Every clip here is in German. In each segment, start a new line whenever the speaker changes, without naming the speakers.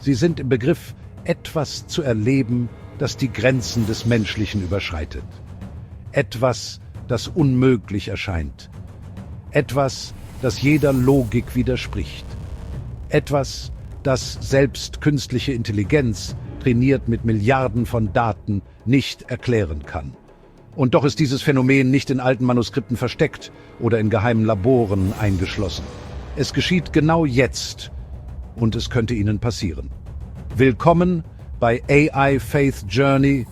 Sie sind im Begriff, etwas zu erleben, das die Grenzen des Menschlichen überschreitet. Etwas, das unmöglich erscheint. Etwas, das jeder Logik widerspricht. Etwas, das selbst künstliche Intelligenz, trainiert mit Milliarden von Daten, nicht erklären kann. Und doch ist dieses Phänomen nicht in alten Manuskripten versteckt oder in geheimen Laboren eingeschlossen. Es geschieht genau jetzt und es könnte Ihnen passieren. Willkommen bei AI Faith Journey,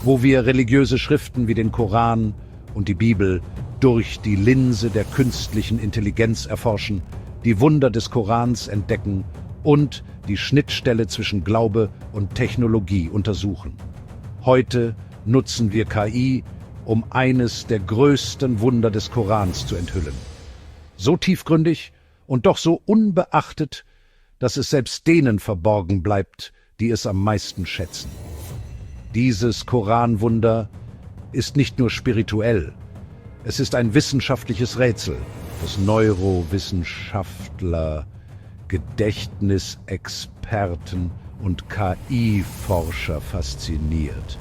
wo wir religiöse Schriften wie den Koran und die Bibel durch die Linse der künstlichen Intelligenz erforschen, die Wunder des Korans entdecken und die Schnittstelle zwischen Glaube und Technologie untersuchen. Heute nutzen wir KI, um eines der größten Wunder des Korans zu enthüllen. So tiefgründig und doch so unbeachtet, dass es selbst denen verborgen bleibt, die es am meisten schätzen. Dieses Koranwunder ist nicht nur spirituell, es ist ein wissenschaftliches Rätsel, das Neurowissenschaftler, Gedächtnisexperten und KI-Forscher fasziniert.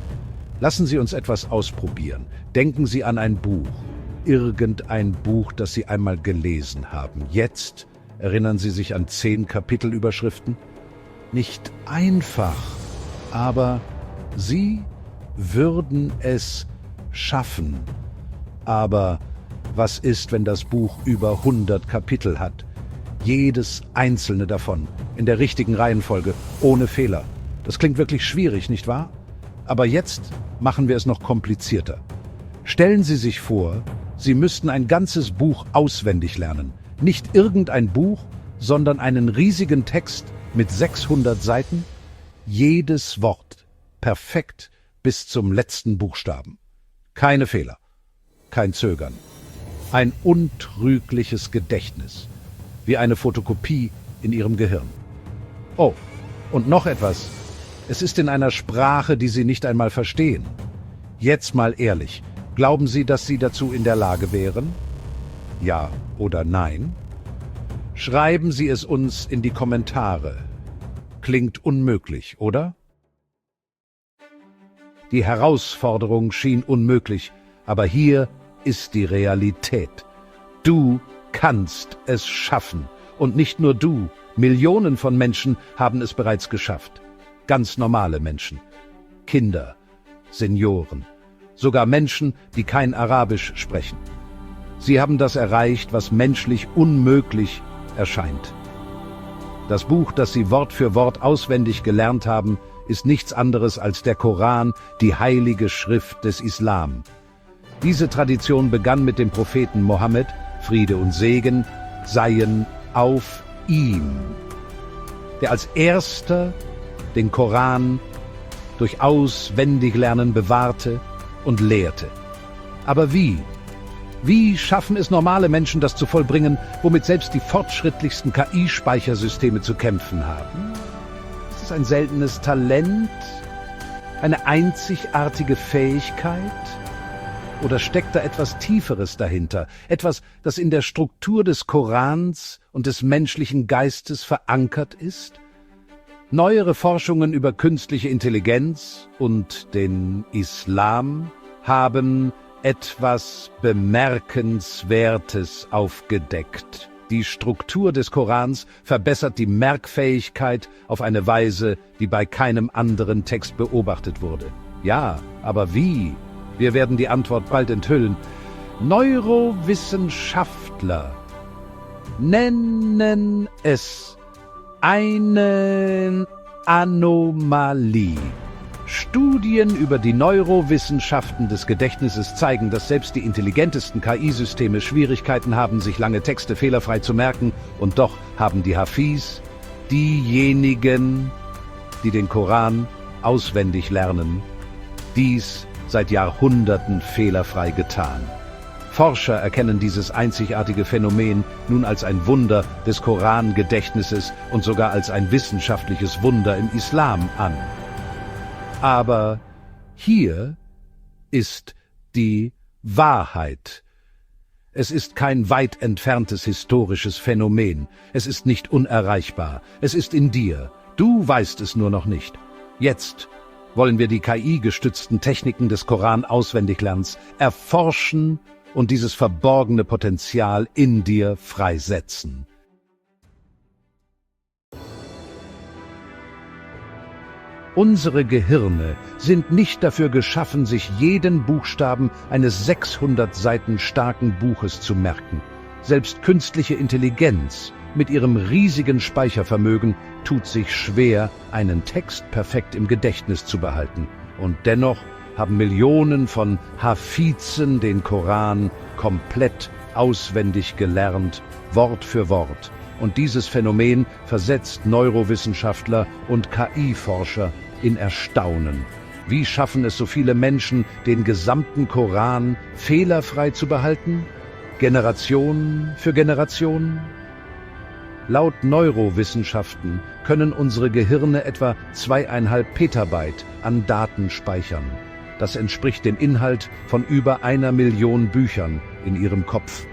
Lassen Sie uns etwas ausprobieren. Denken Sie an ein Buch, irgendein Buch, das Sie einmal gelesen haben. Jetzt erinnern Sie sich an 10 Kapitelüberschriften? Nicht einfach, aber Sie würden es schaffen. Aber was ist, wenn das Buch über 100 Kapitel hat? Jedes einzelne davon, in der richtigen Reihenfolge, ohne Fehler. Das klingt wirklich schwierig, nicht wahr? Aber jetzt machen wir es noch komplizierter. Stellen Sie sich vor, Sie müssten ein ganzes Buch auswendig lernen. Nicht irgendein Buch, sondern einen riesigen Text mit 600 Seiten. Jedes Wort perfekt bis zum letzten Buchstaben. Keine Fehler, kein Zögern. Ein untrügliches Gedächtnis, wie eine Fotokopie in Ihrem Gehirn. Oh, und noch etwas. Es ist in einer Sprache, die Sie nicht einmal verstehen. Jetzt mal ehrlich, glauben Sie, dass Sie dazu in der Lage wären? Ja oder nein? Schreiben Sie es uns in die Kommentare. Klingt unmöglich, oder? Die Herausforderung schien unmöglich, aber hier ist die Realität. Du kannst es schaffen. Und nicht nur du, Millionen von Menschen haben es bereits geschafft. Ganz normale Menschen, Kinder, Senioren, sogar Menschen, die kein Arabisch sprechen. Sie haben das erreicht, was menschlich unmöglich erscheint. Das Buch, das Sie Wort für Wort auswendig gelernt haben, ist nichts anderes als der Koran, die heilige Schrift des Islam. Diese Tradition begann mit dem Propheten Mohammed, Friede und Segen seien auf ihm, der als erster den Koran durch Auswendiglernen bewahrte und lehrte. Aber wie? Wie schaffen es normale Menschen, das zu vollbringen, womit selbst die fortschrittlichsten KI-Speichersysteme zu kämpfen haben? Ist es ein seltenes Talent? Eine einzigartige Fähigkeit? Oder steckt da etwas Tieferes dahinter? Etwas, das in der Struktur des Korans und des menschlichen Geistes verankert ist? Neuere Forschungen über künstliche Intelligenz und den Islam haben etwas Bemerkenswertes aufgedeckt. Die Struktur des Korans verbessert die Merkfähigkeit auf eine Weise, die bei keinem anderen Text beobachtet wurde. Ja, aber wie? Wir werden die Antwort bald enthüllen. Neurowissenschaftler nennen es eine Anomalie. Studien über die Neurowissenschaften des Gedächtnisses zeigen, dass selbst die intelligentesten KI-Systeme Schwierigkeiten haben, sich lange Texte fehlerfrei zu merken, und doch haben die Hafiz, diejenigen, die den Koran auswendig lernen, dies seit Jahrhunderten fehlerfrei getan. Forscher erkennen dieses einzigartige Phänomen nun als ein Wunder des Korangedächtnisses und sogar als ein wissenschaftliches Wunder im Islam an. Aber hier ist die Wahrheit. Es ist kein weit entferntes historisches Phänomen. Es ist nicht unerreichbar. Es ist in dir. Du weißt es nur noch nicht. Jetzt wollen wir die KI-gestützten Techniken des Koran Auswendiglernens erforschen und dieses verborgene Potenzial in dir freisetzen. Unsere Gehirne sind nicht dafür geschaffen, sich jeden Buchstaben eines 600 Seiten starken Buches zu merken. Selbst künstliche Intelligenz mit ihrem riesigen Speichervermögen tut sich schwer, einen Text perfekt im Gedächtnis zu behalten. Und dennoch haben Millionen von Hafizen den Koran komplett auswendig gelernt, Wort für Wort. Und dieses Phänomen versetzt Neurowissenschaftler und KI-Forscher in Erstaunen. Wie schaffen es so viele Menschen, den gesamten Koran fehlerfrei zu behalten? Generation für Generation? Laut Neurowissenschaften können unsere Gehirne etwa 2,5 Petabyte an Daten speichern. Das entspricht dem Inhalt von über 1 Million Büchern in ihrem Kopf.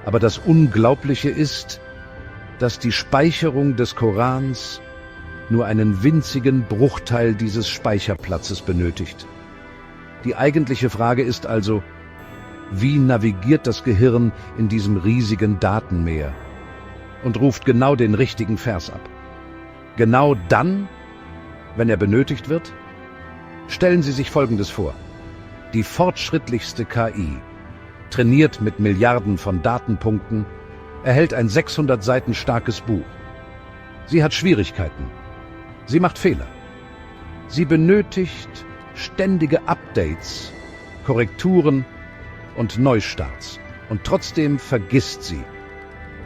Aber das Unglaubliche ist, dass die Speicherung des Korans nur einen winzigen Bruchteil dieses Speicherplatzes benötigt. Die eigentliche Frage ist also, wie navigiert das Gehirn in diesem riesigen Datenmeer und ruft genau den richtigen Vers ab? Genau dann, wenn er benötigt wird? Stellen Sie sich Folgendes vor. Die fortschrittlichste KI, trainiert mit Milliarden von Datenpunkten, erhält ein 600 Seiten starkes Buch. Sie hat Schwierigkeiten. Sie macht Fehler. Sie benötigt ständige Updates, Korrekturen und Neustarts. Und trotzdem vergisst sie.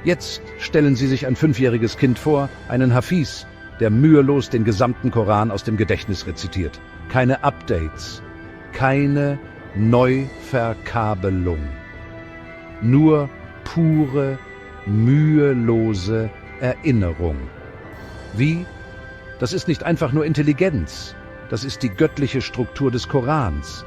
Jetzt stellen Sie sich ein 5-jähriges Kind vor, einen Hafiz, der mühelos den gesamten Koran aus dem Gedächtnis rezitiert. Keine Updates, keine Neuverkabelung. Nur pure, mühelose Erinnerung. Wie? Das ist nicht einfach nur Intelligenz, das ist die göttliche Struktur des Korans.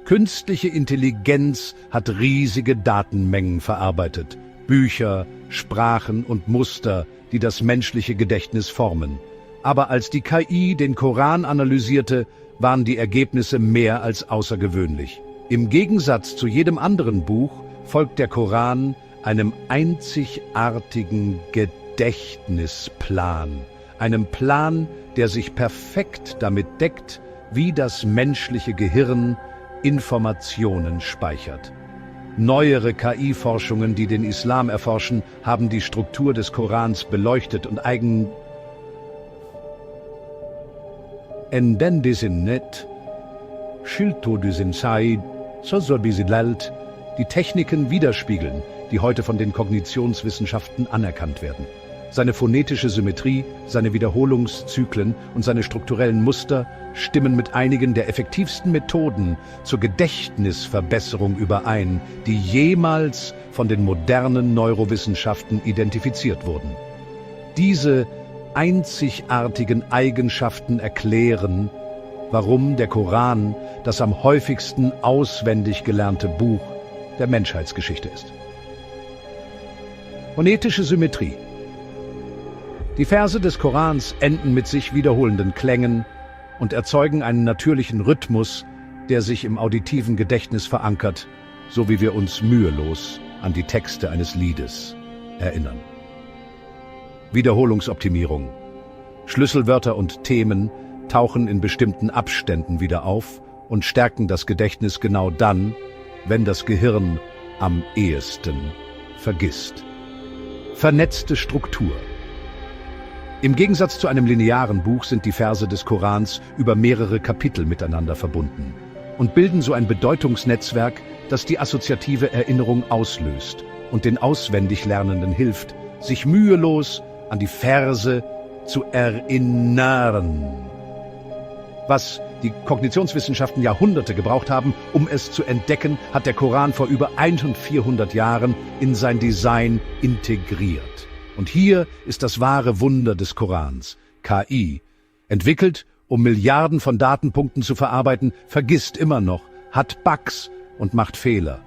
Künstliche Intelligenz hat riesige Datenmengen verarbeitet, Bücher, Sprachen und Muster, die das menschliche Gedächtnis formen. Aber als die KI den Koran analysierte, waren die Ergebnisse mehr als außergewöhnlich. Im Gegensatz zu jedem anderen Buch folgt der Koran einem einzigartigen Gedächtnisplan. Einem Plan, der sich perfekt damit deckt, wie das menschliche Gehirn Informationen speichert. Neuere KI-Forschungen, die den Islam erforschen, haben die Struktur des Korans beleuchtet und die Techniken widerspiegeln, die heute von den Kognitionswissenschaften anerkannt werden. Seine phonetische Symmetrie, seine Wiederholungszyklen und seine strukturellen Muster stimmen mit einigen der effektivsten Methoden zur Gedächtnisverbesserung überein, die jemals von den modernen Neurowissenschaften identifiziert wurden. Diese einzigartigen Eigenschaften erklären, warum der Koran das am häufigsten auswendig gelernte Buch der Menschheitsgeschichte ist. Phonetische Symmetrie. Die Verse des Korans enden mit sich wiederholenden Klängen und erzeugen einen natürlichen Rhythmus, der sich im auditiven Gedächtnis verankert, so wie wir uns mühelos an die Texte eines Liedes erinnern. Wiederholungsoptimierung. Schlüsselwörter und Themen tauchen in bestimmten Abständen wieder auf und stärken das Gedächtnis genau dann, wenn das Gehirn am ehesten vergisst. Vernetzte Struktur. Im Gegensatz zu einem linearen Buch sind die Verse des Korans über mehrere Kapitel miteinander verbunden und bilden so ein Bedeutungsnetzwerk, das die assoziative Erinnerung auslöst und den Auswendiglernenden hilft, sich mühelos an die Verse zu erinnern. Was die Kognitionswissenschaften Jahrhunderte gebraucht haben, um es zu entdecken, hat der Koran vor über 1400 Jahren in sein Design integriert. Und hier ist das wahre Wunder des Korans. KI, entwickelt, um Milliarden von Datenpunkten zu verarbeiten, vergisst immer noch, hat Bugs und macht Fehler.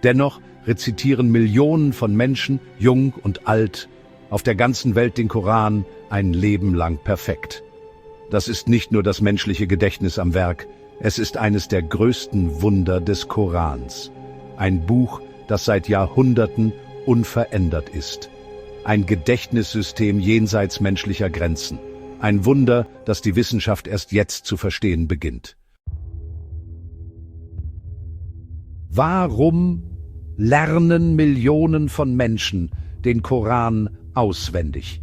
Dennoch rezitieren Millionen von Menschen, jung und alt, auf der ganzen Welt den Koran ein Leben lang perfekt. Das ist nicht nur das menschliche Gedächtnis am Werk, es ist eines der größten Wunder des Korans. Ein Buch, das seit Jahrhunderten unverändert ist. Ein Gedächtnissystem jenseits menschlicher Grenzen. Ein Wunder, das die Wissenschaft erst jetzt zu verstehen beginnt. Warum lernen Millionen von Menschen den Koran auswendig?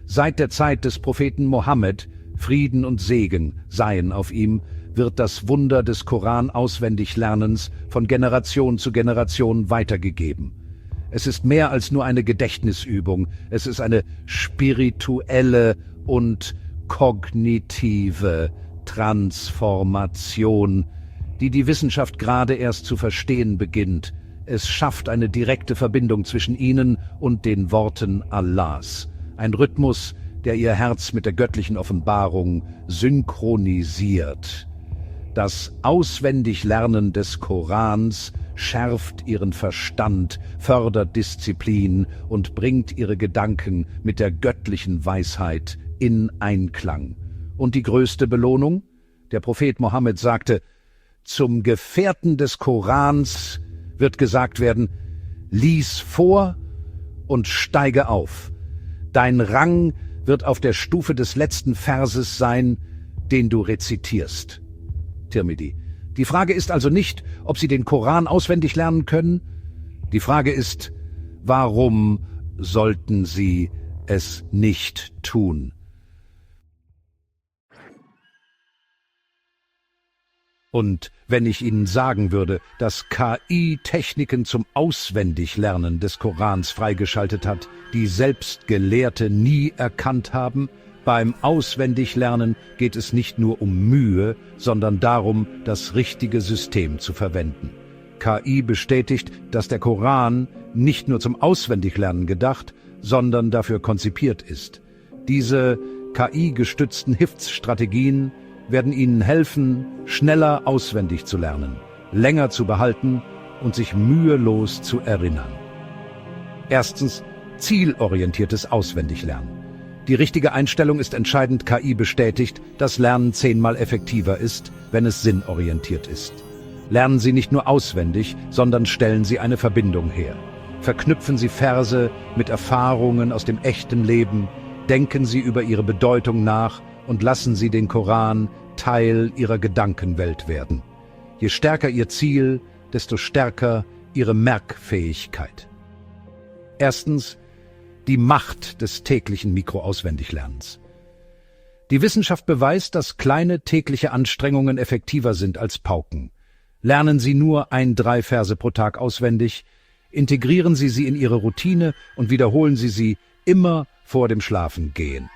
Seit der Zeit des Propheten Mohammed, Frieden und Segen seien auf ihm, wird das Wunder des Koran-Auswendiglernens von Generation zu Generation weitergegeben. Es ist mehr als nur eine Gedächtnisübung, es ist eine spirituelle und kognitive Transformation, die die Wissenschaft gerade erst zu verstehen beginnt. Es schafft eine direkte Verbindung zwischen ihnen und den Worten Allahs. Ein Rhythmus, der ihr Herz mit der göttlichen Offenbarung synchronisiert. Das Auswendiglernen des Korans schärft ihren Verstand, fördert Disziplin und bringt ihre Gedanken mit der göttlichen Weisheit in Einklang. Und die größte Belohnung? Der Prophet Mohammed sagte, zum Gefährten des Korans wird gesagt werden, lies vor und steige auf. Dein Rang wird auf der Stufe des letzten Verses sein, den du rezitierst. Tirmidhi. Die Frage ist also nicht, ob Sie den Koran auswendig lernen können. Die Frage ist, warum sollten Sie es nicht tun? Und wenn ich Ihnen sagen würde, dass KI Techniken zum Auswendiglernen des Korans freigeschaltet hat, die selbst Gelehrte nie erkannt haben, beim Auswendiglernen geht es nicht nur um Mühe, sondern darum, das richtige System zu verwenden. KI bestätigt, dass der Koran nicht nur zum Auswendiglernen gedacht, sondern dafür konzipiert ist. Diese KI-gestützten Hifz-Strategien werden Ihnen helfen, schneller auswendig zu lernen, länger zu behalten und sich mühelos zu erinnern. Erstens, zielorientiertes Auswendiglernen. Die richtige Einstellung ist entscheidend. KI bestätigt, dass Lernen 10-mal effektiver ist, wenn es sinnorientiert ist. Lernen Sie nicht nur auswendig, sondern stellen Sie eine Verbindung her. Verknüpfen Sie Verse mit Erfahrungen aus dem echten Leben, denken Sie über ihre Bedeutung nach und lassen Sie den Koran Teil Ihrer Gedankenwelt werden. Je stärker Ihr Ziel, desto stärker Ihre Merkfähigkeit. Erstens, die Macht des täglichen Mikroauswendiglernens. Die Wissenschaft beweist, dass kleine tägliche Anstrengungen effektiver sind als Pauken. Lernen Sie nur 3 Verse pro Tag auswendig, integrieren Sie sie in Ihre Routine und wiederholen Sie sie immer vor dem Schlafengehen.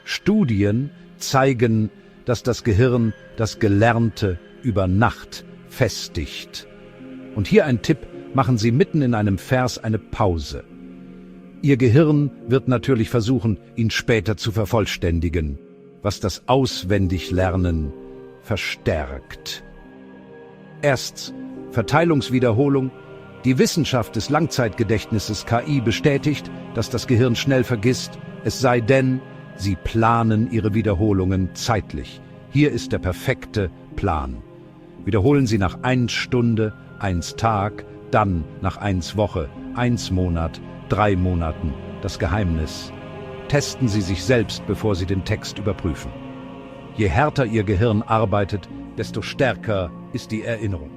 Studien zeigen, dass das Gehirn das Gelernte über Nacht festigt. Und hier ein Tipp: Machen Sie mitten in einem Vers eine Pause. Ihr Gehirn wird natürlich versuchen, ihn später zu vervollständigen, was das Auswendiglernen verstärkt. Erstens, Verteilungswiederholung. Die Wissenschaft des Langzeitgedächtnisses KI bestätigt, dass das Gehirn schnell vergisst, es sei denn, Sie planen Ihre Wiederholungen zeitlich. Hier ist der perfekte Plan. Wiederholen Sie nach 1 Stunde, 1 Tag, dann nach 1 Woche, 1 Monat, 3 Monaten. Das Geheimnis: Testen Sie sich selbst, bevor Sie den Text überprüfen. Je härter Ihr Gehirn arbeitet, desto stärker ist die Erinnerung.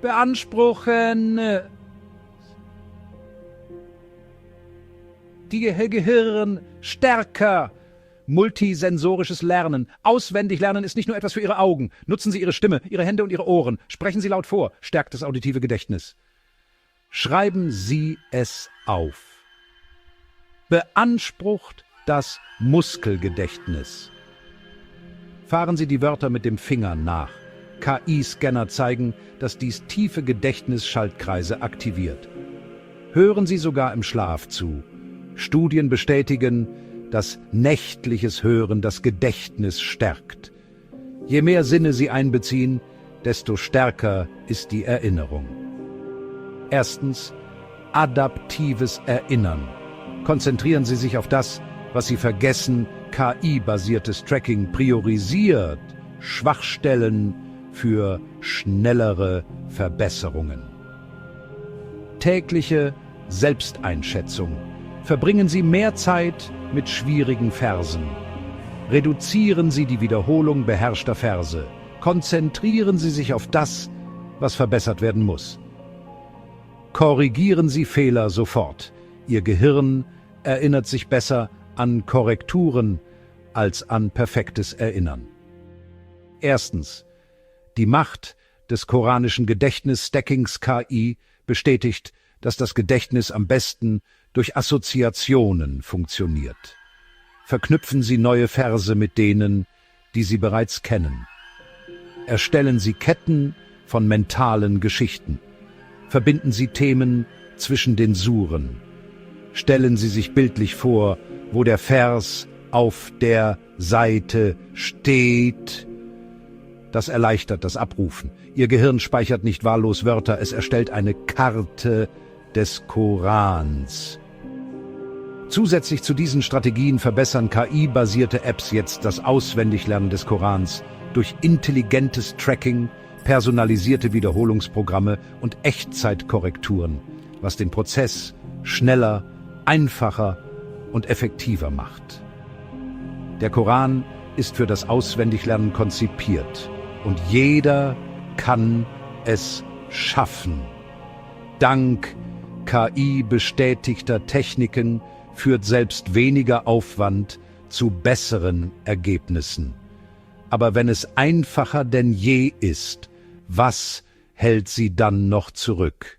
Beanspruchen die Gehirn stärker. Multisensorisches Lernen. Auswendig lernen ist nicht nur etwas für Ihre Augen. Nutzen Sie Ihre Stimme, Ihre Hände und Ihre Ohren. Sprechen Sie laut vor. Stärkt das auditive Gedächtnis. Schreiben Sie es auf. Beansprucht das Muskelgedächtnis. Fahren Sie die Wörter mit dem Finger nach. KI-Scanner zeigen, dass dies tiefe Gedächtnisschaltkreise aktiviert. Hören Sie sogar im Schlaf zu. Studien bestätigen, dass nächtliches Hören das Gedächtnis stärkt. Je mehr Sinne Sie einbeziehen, desto stärker ist die Erinnerung. Erstens, adaptives Erinnern. Konzentrieren Sie sich auf das, was Sie vergessen. KI-basiertes Tracking priorisiert Schwachstellen für schnellere Verbesserungen. Tägliche Selbsteinschätzung. Verbringen Sie mehr Zeit mit schwierigen Versen. Reduzieren Sie die Wiederholung beherrschter Verse. Konzentrieren Sie sich auf das, was verbessert werden muss. Korrigieren Sie Fehler sofort. Ihr Gehirn erinnert sich besser an Korrekturen als an perfektes Erinnern. Erstens. Die Macht des koranischen Gedächtnisstackings KI bestätigt, dass das Gedächtnis am besten durch Assoziationen funktioniert. Verknüpfen Sie neue Verse mit denen, die Sie bereits kennen. Erstellen Sie Ketten von mentalen Geschichten. Verbinden Sie Themen zwischen den Suren. Stellen Sie sich bildlich vor, wo der Vers auf der Seite steht. Das erleichtert das Abrufen. Ihr Gehirn speichert nicht wahllos Wörter, es erstellt eine Karte des Korans. Zusätzlich zu diesen Strategien verbessern KI-basierte Apps jetzt das Auswendiglernen des Korans durch intelligentes Tracking, personalisierte Wiederholungsprogramme und Echtzeitkorrekturen, was den Prozess schneller, einfacher und effektiver macht. Der Koran ist für das Auswendiglernen konzipiert und jeder kann es schaffen. Dank KI-bestätigter Techniken führt selbst weniger Aufwand zu besseren Ergebnissen. Aber wenn es einfacher denn je ist, was hält sie dann noch zurück?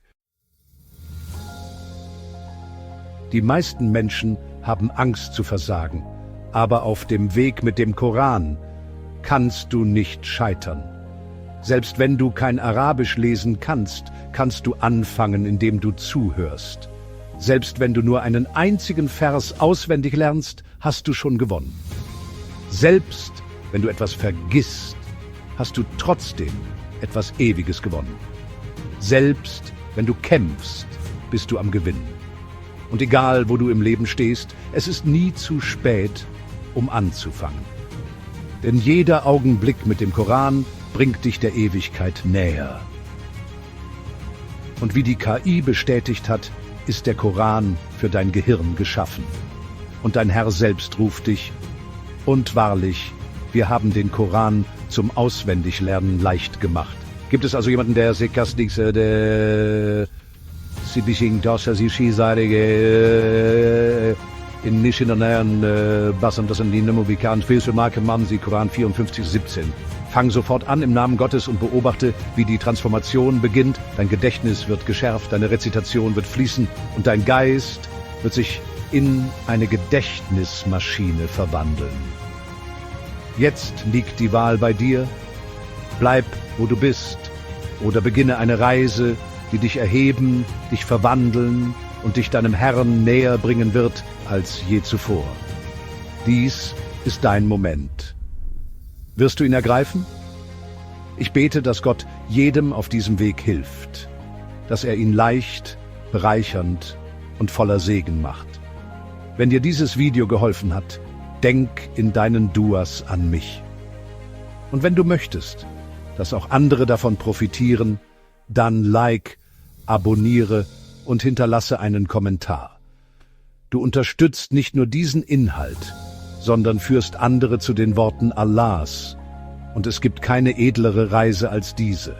Die meisten Menschen haben Angst zu versagen, aber auf dem Weg mit dem Koran kannst du nicht scheitern. Selbst wenn du kein Arabisch lesen kannst, kannst du anfangen, indem du zuhörst. Selbst wenn du nur einen einzigen Vers auswendig lernst, hast du schon gewonnen. Selbst wenn du etwas vergisst, hast du trotzdem etwas Ewiges gewonnen. Selbst wenn du kämpfst, bist du am Gewinnen. Und egal, wo du im Leben stehst, es ist nie zu spät, um anzufangen. Denn jeder Augenblick mit dem Koran bringt dich der Ewigkeit näher. Und wie die KI bestätigt hat, ist der Koran für dein Gehirn geschaffen. Und dein Herr selbst ruft dich. Und wahrlich, wir haben den Koran zum Auswendiglernen leicht gemacht. Gibt es also jemanden, der sich in Nishinanern Bassam, das in die Nemovikan, Filsumarke Mamsi, Koran 54,17. Fang sofort an im Namen Gottes und beobachte, wie die Transformation beginnt. Dein Gedächtnis wird geschärft, deine Rezitation wird fließen und dein Geist wird sich in eine Gedächtnismaschine verwandeln. Jetzt liegt die Wahl bei dir. Bleib, wo du bist, oder beginne eine Reise, die dich erheben, dich verwandeln und dich deinem Herrn näher bringen wird als je zuvor. Dies ist dein Moment. Wirst du ihn ergreifen? Ich bete, dass Gott jedem auf diesem Weg hilft, dass er ihn leicht, bereichernd und voller Segen macht. Wenn dir dieses Video geholfen hat, denk in deinen Duas an mich. Und wenn du möchtest, dass auch andere davon profitieren, dann like, abonniere und hinterlasse einen Kommentar. Du unterstützt nicht nur diesen Inhalt, sondern führst andere zu den Worten Allahs. Und es gibt keine edlere Reise als diese.